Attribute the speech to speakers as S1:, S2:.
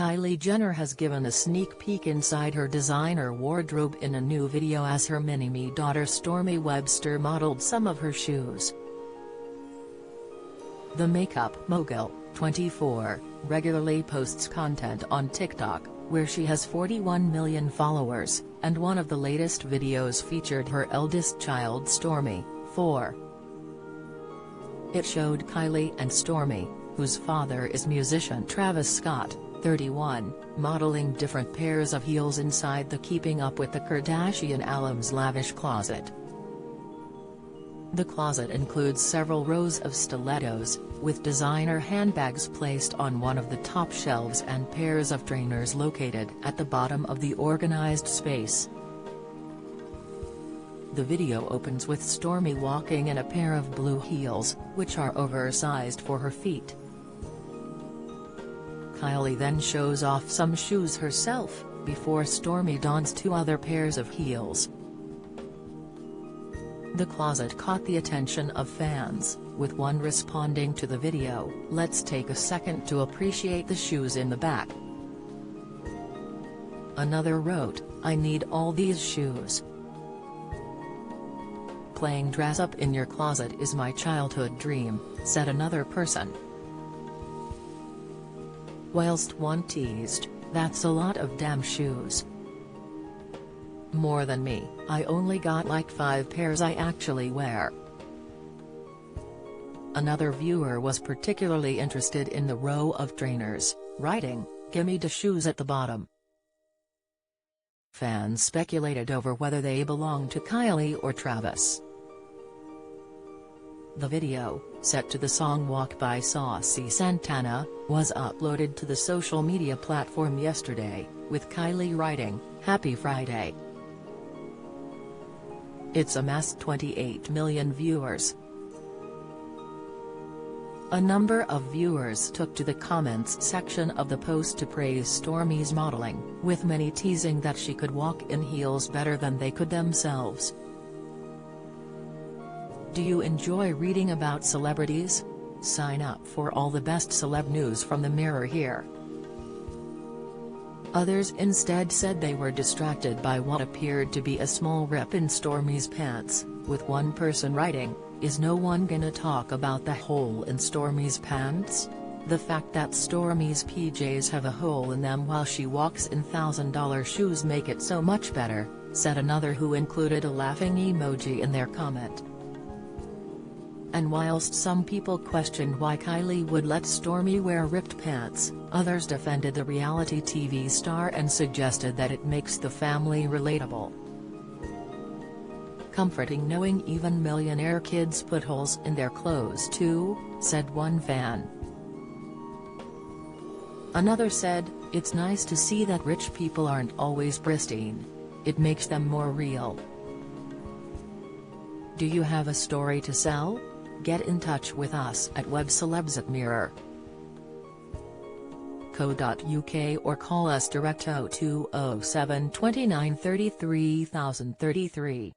S1: Kylie Jenner has given a sneak peek inside her designer wardrobe in a new video as her mini-me daughter Stormi Webster modeled some of her shoes. The makeup mogul, 24, regularly posts content on TikTok, where she has 41 million followers, and one of the latest videos featured her eldest child Stormi, 4. It showed Kylie and Stormi, whose father is musician Travis Scott, 31, modeling different pairs of heels inside the Keeping Up with the Kardashian alum's lavish closet. The closet includes several rows of stilettos, with designer handbags placed on one of the top shelves and pairs of trainers located at the bottom of the organized space. The video opens with Stormi walking in a pair of blue heels, which are oversized for her feet. Kylie then shows off some shoes herself, before Stormi dons 2 other pairs of heels. The closet caught the attention of fans, with one responding to the video, "Let's take a second to appreciate the shoes in the back." Another wrote, "I need all these shoes. Playing dress up in your closet is my childhood dream," said another person. Whilst one teased, "That's a lot of damn shoes. More than me, I only got like 5 pairs I actually wear." Another viewer was particularly interested in the row of trainers, writing, "Gimme the shoes at the bottom." Fans speculated over whether they belonged to Kylie or Travis. The video, set to the song Walk by Saucy Santana, was uploaded to the social media platform yesterday, with Kylie writing, "Happy Friday." It's amassed 28 million viewers. A number of viewers took to the comments section of the post to praise Stormi's modeling, with many teasing that she could walk in heels better than they could themselves. Do you enjoy reading about celebrities? Sign up for all the best celeb news from the Mirror here. Others instead said they were distracted by what appeared to be a small rip in Stormi's pants, with one person writing, "Is no one gonna talk about the hole in Stormi's pants? The fact that Stormi's PJs have a hole in them while she walks in $1,000 shoes make it so much better," said another who included a laughing emoji in their comment. And whilst some people questioned why Kylie would let Stormi wear ripped pants, others defended the reality TV star and suggested that it makes the family relatable. "Comforting knowing even millionaire kids put holes in their clothes too," said one fan. Another said, "It's nice to see that rich people aren't always pristine. It makes them more real." Do you have a story to sell? Get in touch with us at webcelebs@mirror.co.uk or call us direct 0207 29 33 033.